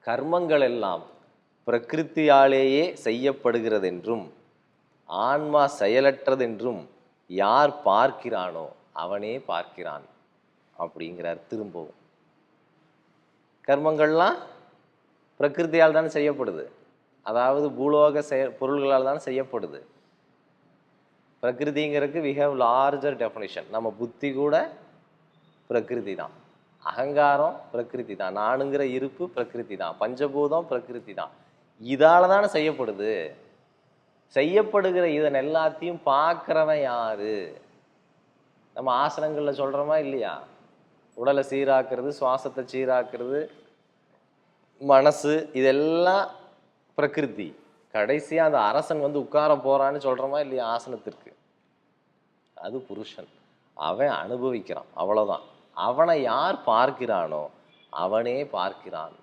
கர்மங்கள் எல்லாம் பிரகிருத்தியாலேயே செய்யப்படுகிறதென்றும் ஆன்மா செயலற்றதென்றும் யார் பார்க்கிறானோ அவனே பார்க்கிறான் அப்படிங்கிறார். திரும்பவும் கர்மங்கள்லாம் பிரகிருத்தியால் தான் செய்யப்படுது, அதாவது பூலோக பொருள்களால் தான் செய்யப்படுது. பிரகிருதிங்கிறதுக்கு வி ஹேவ் லார்ஜர் டெஃபினிஷன். நம்ம புத்தி கூட பிரகிருதி தான், அகங்காரம் பிரகிருதி தான், நானுங்கிற இருப்பு பிரகிருதி தான், பஞ்சபூதம் பிரகிருதி தான். இதால தானே செய்யப்படுது. செய்யப்படுகிற இதன் எல்லாத்தையும் பார்க்குறவன் யாரு? நம்ம ஆசனங்களில் சொல்கிறோமா இல்லையா? உடலை சீராக்குறது, சுவாசத்தை சீராக்குறது, மனசு, இதெல்லாம் பிரகிருதி. கடைசியாக அந்த அரசன் வந்து உட்கார போகிறான்னு சொல்கிறோமா இல்லையா ஆசனத்திற்கு? அது புருஷன். அவன் அனுபவிக்கிறான், அவ்வளோதான். அவனை யார் பார்க்கிறானோ அவனே பார்க்கிறான்.